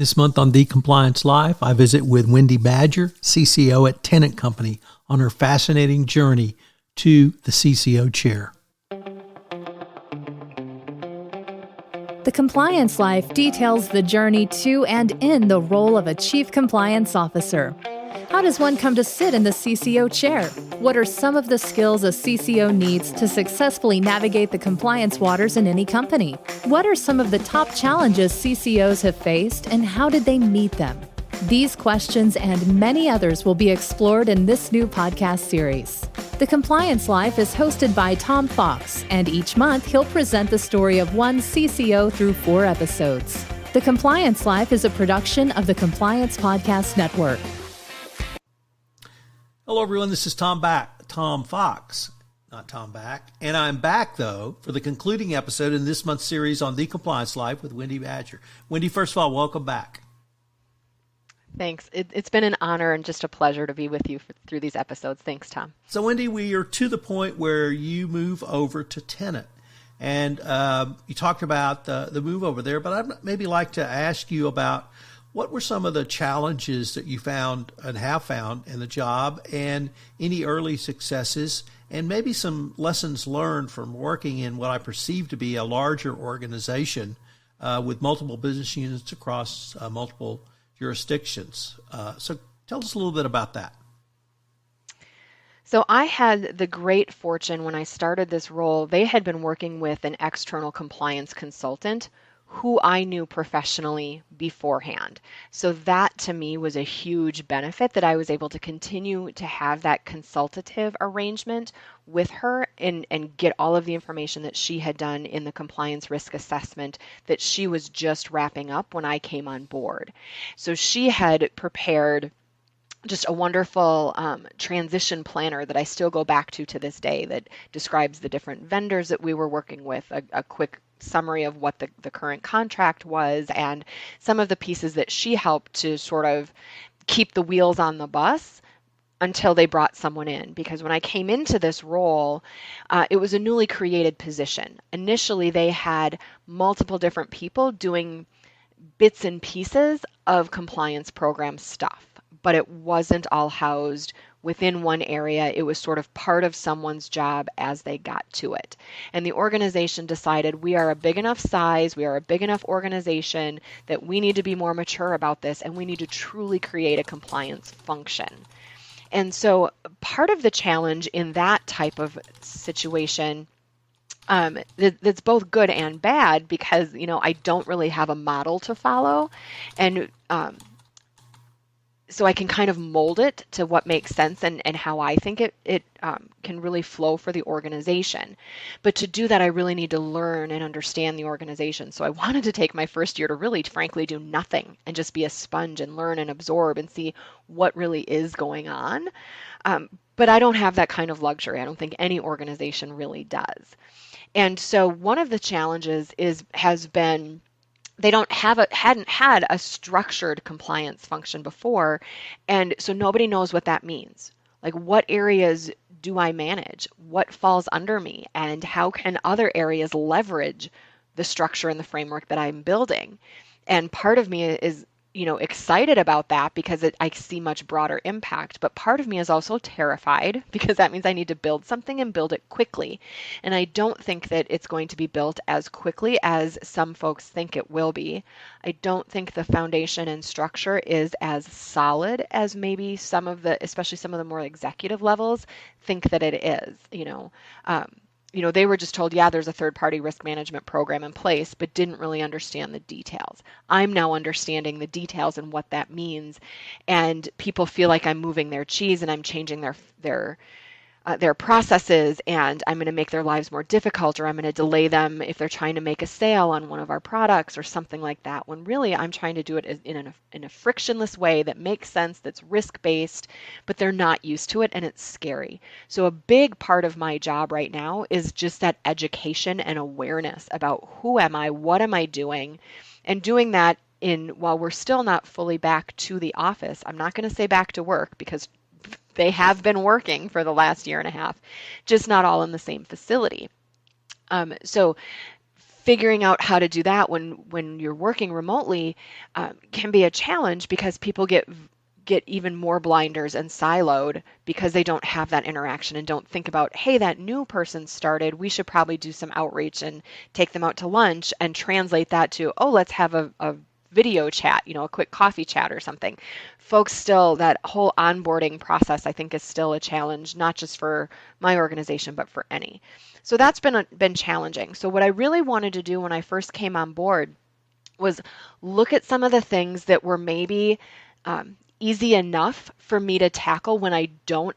This month on The Compliance Life, I visit with Wendy Badger, CCO at Tennant Company, on her fascinating journey to the CCO chair. The Compliance Life details the journey to and in the role of a Chief Compliance Officer. How does one come to sit in the CCO chair? What are some of the skills a CCO needs to successfully navigate the compliance waters in any company? What are some of the top challenges CCOs have faced, and how did they meet them? These questions and many others will be explored in this new podcast series. The Compliance Life is hosted by Tom Fox, and each month he'll present the story of one CCO through 4 episodes. The Compliance Life is a production of the Compliance Podcast Network. Hello, everyone. This is Tom Fox, not Tom Back. And I'm back, though, for the concluding episode in this month's series on The Compliance Life with Wendy Badger. Wendy, first of all, welcome back. Thanks. It's been an honor and just a pleasure to be with you through these episodes. Thanks, Tom. So, Wendy, we are to the point where you move over to Tennant. And you talked about the move over there, but I'd maybe like to ask you about what were some of the challenges that you found and have found in the job, and any early successes, and maybe some lessons learned from working in what I perceive to be a larger organization with multiple business units across multiple jurisdictions. So tell us a little bit about that. So I had the great fortune when I started this role, they had been working with an external compliance consultant who I knew professionally beforehand. So that to me was a huge benefit, that I was able to continue to have that consultative arrangement with her and get all of the information that she had done in the compliance risk assessment that she was just wrapping up when I came on board. So she had prepared just a wonderful transition planner that I still go back to this day, that describes the different vendors that we were working with, a quick summary of what the current contract was, and some of the pieces that she helped to sort of keep the wheels on the bus until they brought someone in. Because when I came into this role, it was a newly created position. Initially, they had multiple different people doing bits and pieces of compliance program stuff, but it wasn't all housed within one area. It was sort of part of someone's job as they got to it. And the organization decided, we are a big enough size, we are a big enough organization that we need to be more mature about this, and we need to truly create a compliance function. And so part of the challenge in that type of situation, that's both good and bad, because, I don't really have a model to follow. And so I can kind of mold it to what makes sense and how I think it can really flow for the organization. But to do that, I really need to learn and understand the organization. So I wanted to take my first year to really, frankly, do nothing and just be a sponge and learn and absorb and see what really is going on. But I don't have that kind of luxury. I don't think any organization really does. And so one of the challenges has been, they hadn't had a structured compliance function before, and so nobody knows what that means. Like, what areas do I manage? What falls under me? And how can other areas leverage the structure and the framework that I'm building? And part of me is, excited about that because I see much broader impact. But part of me is also terrified because that means I need to build something and build it quickly. And I don't think that it's going to be built as quickly as some folks think it will be. I don't think the foundation and structure is as solid as maybe especially some of the more executive levels think that it is. They were just told, there's a third-party risk management program in place, but didn't really understand the details. I'm now understanding the details and what that means, and people feel like I'm moving their cheese and I'm changing their processes, and I'm going to make their lives more difficult, or I'm going to delay them if they're trying to make a sale on one of our products or something like that, when really I'm trying to do it in a frictionless way that makes sense, that's risk-based, but they're not used to it, and it's scary. So a big part of my job right now is just that education and awareness about who am I, what am I doing, and doing that while we're still not fully back to the office. I'm not going to say back to work, because they have been working for the last year and a half, just not all in the same facility. So figuring out how to do that when you're working remotely can be a challenge because people get even more blinders and siloed because they don't have that interaction and don't think about, hey, that new person started, we should probably do some outreach and take them out to lunch and translate that to, oh, let's have a video chat, a quick coffee chat or something. Folks still, that whole onboarding process, I think, is still a challenge, not just for my organization, but for any. So that's been challenging. So what I really wanted to do when I first came on board was look at some of the things that were maybe easy enough for me to tackle when I don't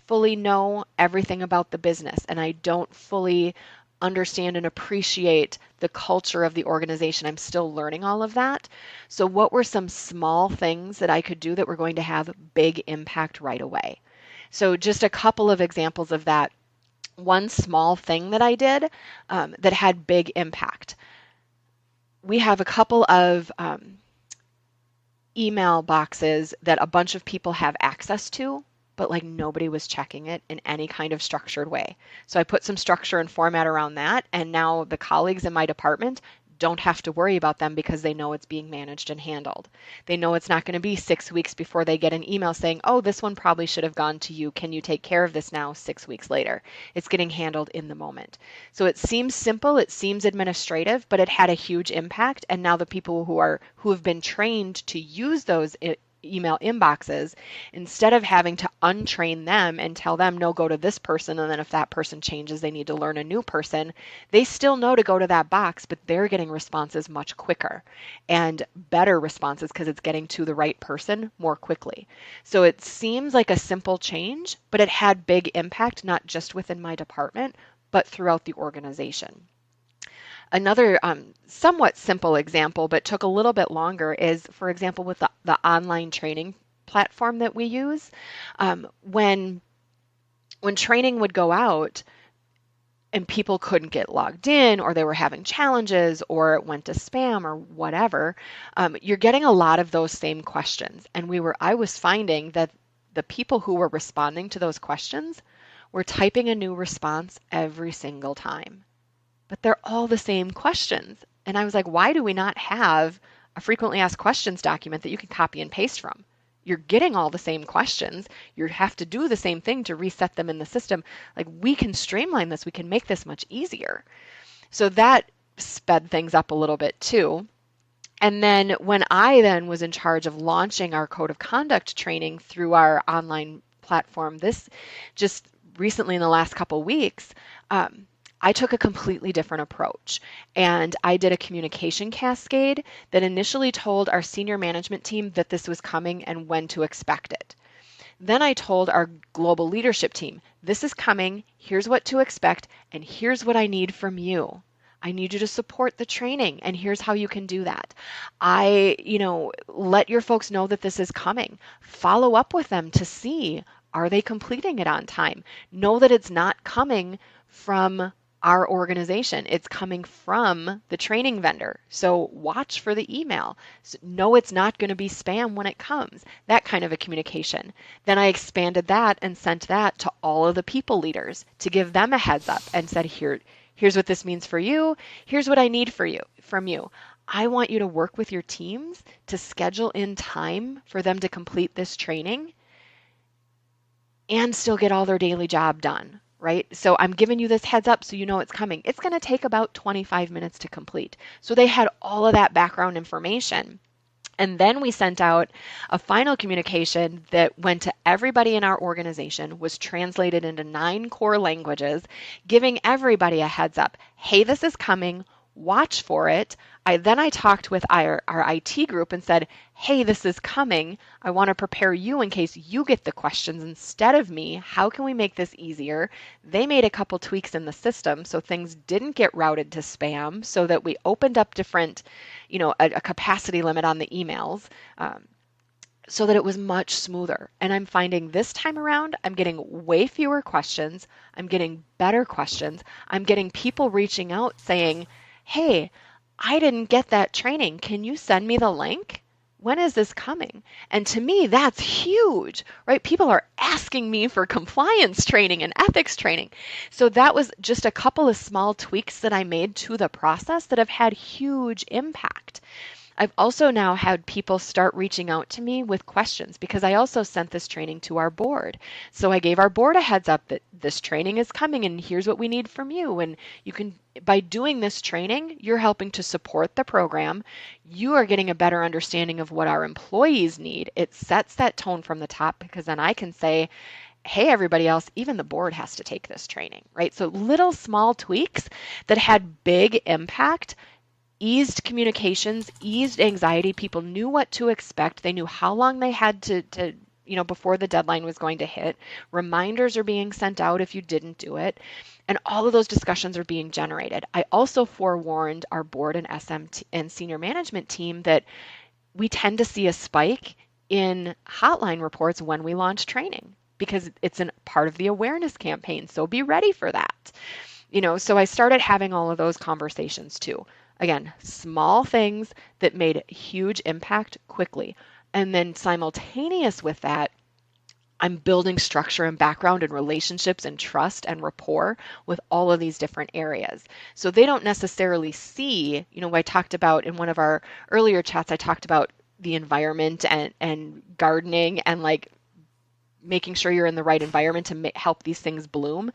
fully know everything about the business and I don't fully understand and appreciate the culture of the organization. I'm still learning all of that. So what were some small things that I could do that were going to have big impact right away? So just a couple of examples of that. One small thing that I did that had big impact. We have a couple of email boxes that a bunch of people have access to, but like nobody was checking it in any kind of structured way. So I put some structure and format around that, and now the colleagues in my department don't have to worry about them because they know it's being managed and handled. They know it's not going to be 6 weeks before they get an email saying, oh, this one probably should have gone to you. Can you take care of this now 6 weeks later? It's getting handled in the moment. So it seems simple, it seems administrative, but it had a huge impact. And now the people who have been trained to use those email inboxes, instead of having to untrain them and tell them, no, go to this person, and then if that person changes, they need to learn a new person, they still know to go to that box, but they're getting responses much quicker and better responses because it's getting to the right person more quickly. So it seems like a simple change, but it had big impact, not just within my department, but throughout the organization. Another somewhat simple example, but took a little bit longer, is, for example, with the online training platform that we use. When training would go out and people couldn't get logged in, or they were having challenges, or it went to spam or whatever, you're getting a lot of those same questions. And I was finding that the people who were responding to those questions were typing a new response every single time. But they're all the same questions. And I was like, why do we not have a frequently asked questions document that you can copy and paste from? You're getting all the same questions. You have to do the same thing to reset them in the system. Like, we can streamline this. We can make this much easier. So that sped things up a little bit too. And then when I then was in charge of launching our code of conduct training through our online platform, this just recently in the last couple of weeks, I took a completely different approach, and I did a communication cascade that initially told our senior management team that this was coming and when to expect it. Then I told our global leadership team, this is coming, here's what to expect, and here's what I need from you. I need you to support the training, and here's how you can do that. Let your folks know that this is coming. Follow up with them to see, are they completing it on time? Know that it's not coming from our organization. It's coming from the training vendor. So watch for the email. So know it's not going to be spam when it comes. That kind of a communication. Then I expanded that and sent that to all of the people leaders to give them a heads up and said, here's what this means for you. Here's what I need from you. I want you to work with your teams to schedule in time for them to complete this training and still get all their daily job done. Right? So I'm giving you this heads up so you know it's coming. It's going to take about 25 minutes to complete. So they had all of that background information. And then we sent out a final communication that went to everybody in our organization, was translated into 9 core languages, giving everybody a heads up. Hey, this is coming. Watch for it. Then I talked with our IT group and said, hey, this is coming. I want to prepare you in case you get the questions instead of me. How can we make this easier? They made a couple tweaks in the system so things didn't get routed to spam, so that we opened up different, a capacity limit on the emails, so that it was much smoother. And I'm finding this time around, I'm getting way fewer questions. I'm getting better questions. I'm getting people reaching out saying, hey, I didn't get that training. Can you send me the link? when is this coming? And to me, that's huge, right? People are asking me for compliance training and ethics training. So that was just a couple of small tweaks that I made to the process that have had huge impact. I've also now had people start reaching out to me with questions because I also sent this training to our board. So I gave our board a heads up that this training is coming and here's what we need from you. And you can, by doing this training, you're helping to support the program. You are getting a better understanding of what our employees need. It sets that tone from the top because then I can say, hey, everybody else, even the board has to take this training, right? So little small tweaks that had big impact eased communications, eased anxiety. People knew what to expect. They knew how long they had to before the deadline was going to hit. Reminders are being sent out if you didn't do it. And all of those discussions are being generated. I also forewarned our board and SMT and senior management team that we tend to see a spike in hotline reports when we launch training because it's a part of the awareness campaign. So be ready for that. So I started having all of those conversations too. Again, small things that made huge impact quickly. And then simultaneous with that, I'm building structure and background and relationships and trust and rapport with all of these different areas. So they don't necessarily see, I talked about in one of our earlier chats, I talked about the environment and gardening and like making sure you're in the right environment to help these things bloom.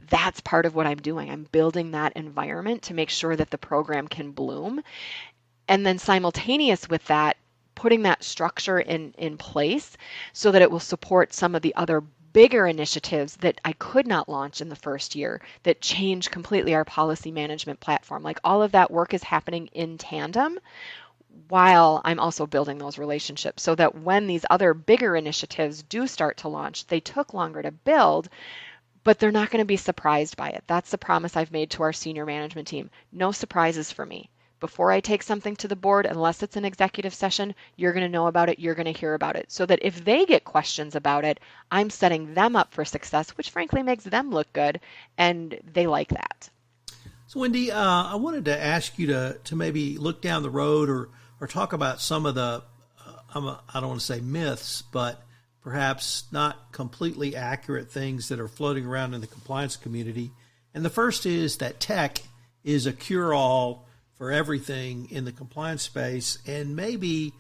That's part of what I'm doing. I'm building that environment to make sure that the program can bloom. And then simultaneous with that, putting that structure in place so that it will support some of the other bigger initiatives that I could not launch in the first year that change completely our policy management platform. Like all of that work is happening in tandem while I'm also building those relationships so that when these other bigger initiatives do start to launch, they took longer to build, but they're not going to be surprised by it. That's the promise I've made to our senior management team. No surprises for me. Before I take something to the board, unless it's an executive session, you're going to know about it, you're going to hear about it. So that if they get questions about it, I'm setting them up for success, which frankly makes them look good, and they like that. So Wendy, I wanted to ask you to maybe look down the road or talk about some of the, I don't want to say myths, but perhaps not completely accurate things that are floating around in the compliance community. And the first is that tech is a cure-all for everything in the compliance space, and maybe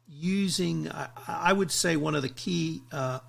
using, I would say one of the key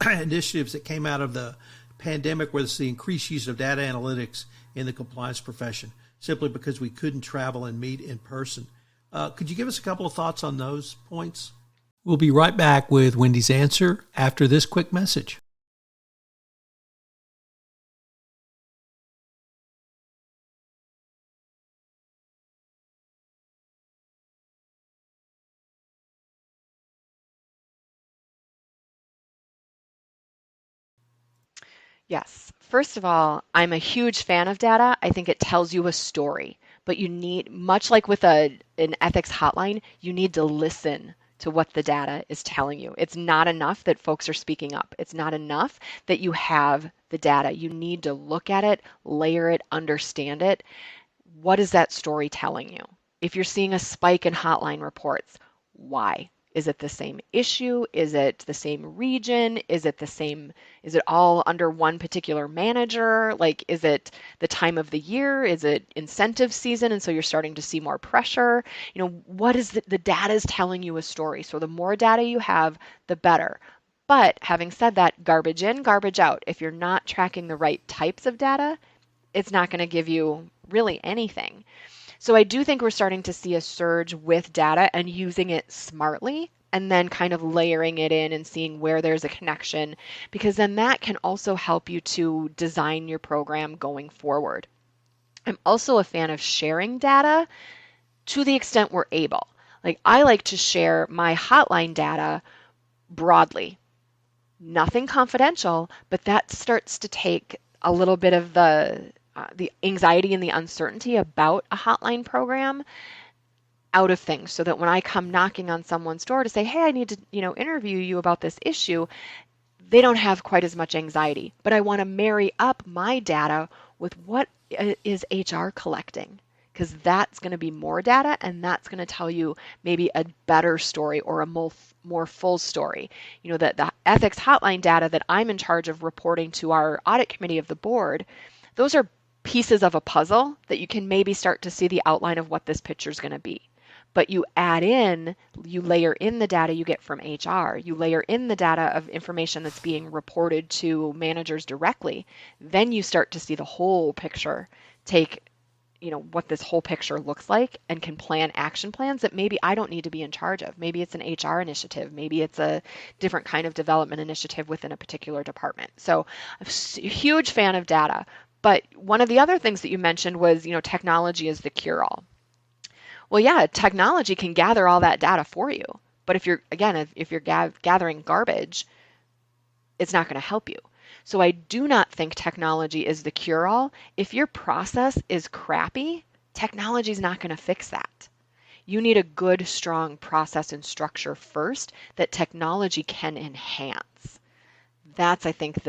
initiatives that came out of the pandemic was the increased use of data analytics in the compliance profession, simply because we couldn't travel and meet in person. Could you give us a couple of thoughts on those points? We'll be right back with Wendy's answer after this quick message. Yes. First of all, I'm a huge fan of data. I think it tells you a story, but you need, much like with an ethics hotline, you need to listen to what the data is telling you. It's not enough that folks are speaking up. It's not enough that you have the data. You need to look at it, layer it, understand it. What is that story telling you? If you're seeing a spike in hotline reports, why? Is it the same issue? Is it the same region? Is it all under one particular manager? Like, is it the time of the year? Is it incentive season? And so you're starting to see more pressure. What is the data is telling you a story. So the more data you have, the better. But having said that, garbage in, garbage out. If you're not tracking the right types of data, it's not going to give you really anything. So I do think we're starting to see a surge with data and using it smartly and then kind of layering it in and seeing where there's a connection, because then that can also help you to design your program going forward. I'm also a fan of sharing data to the extent we're able. Like, I like to share my hotline data broadly. Nothing confidential, but that starts to take a little bit of the anxiety and the uncertainty about a hotline program out of things, so that when I come knocking on someone's door to say, hey, I need to, interview you about this issue, they don't have quite as much anxiety. But I want to marry up my data with what is HR collecting. because that's going to be more data, and that's going to tell you maybe a better story or a more full story. You know, the ethics hotline data that I'm in charge of reporting to our audit committee of the board, those are pieces of a puzzle that you can maybe start to see the outline of what this picture is going to be. But you layer in the data you get from HR, you layer in the data of information that's being reported to managers directly, then you start to see the whole picture, take, you know, what this whole picture looks like, and can plan action plans that maybe I don't need to be in charge of. Maybe it's an HR initiative, maybe it's a different kind of development initiative within a particular department. So I'm a huge fan of data. But one of the other things that you mentioned was, you know, technology is the cure-all. Well, yeah, technology can gather all that data for you. But if you're gathering garbage, it's not going to help you. So I do not think technology is the cure-all. If your process is crappy, technology is not going to fix that. You need a good, strong process and structure first that technology can enhance. That's, I think,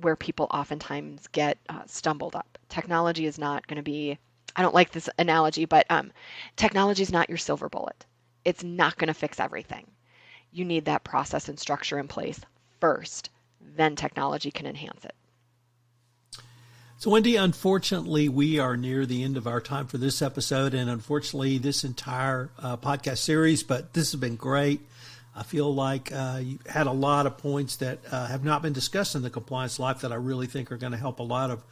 where people oftentimes get stumbled up. Technology is not going to be, I don't like this analogy, but technology is not your silver bullet. It's not going to fix everything. You need that process and structure in place first, then technology can enhance it. So, Wendy, unfortunately, we are near the end of our time for this episode, and unfortunately, this entire podcast series, but this has been great. I feel like you had a lot of points that have not been discussed in the compliance life that I really think are going to help a lot of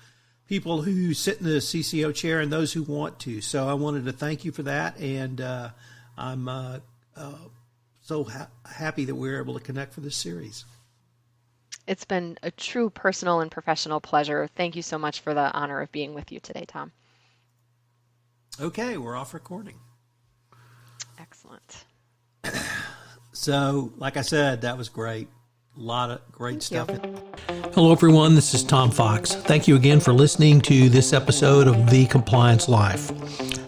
people who sit in the CCO chair and those who want to. So I wanted to thank you for that, and I'm so happy that we were able to connect for this series. It's been a true personal and professional pleasure. Thank you so much for the honor of being with you today, Tom. Okay, we're off recording. Excellent. So, like I said, that was great. A lot of great stuff. Hello, everyone. This is Tom Fox. Thank you again for listening to this episode of The Compliance Life.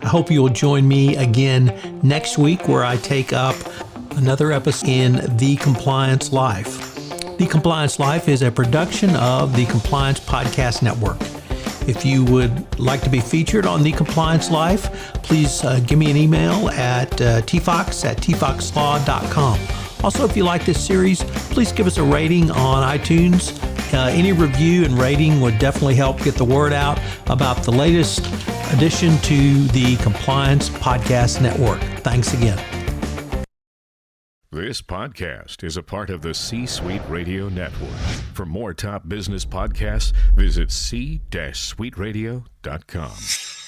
I hope you will join me again next week where I take up another episode in The Compliance Life. The Compliance Life is a production of the Compliance Podcast Network. If you would like to be featured on The Compliance Life, please give me an email at tfox@tfoxlaw.com. Also, if you like this series, please give us a rating on iTunes. Any review and rating would definitely help get the word out about the latest addition to the Compliance Podcast Network. Thanks again. This podcast is a part of the C-Suite Radio Network. For more top business podcasts, visit c-suiteradio.com.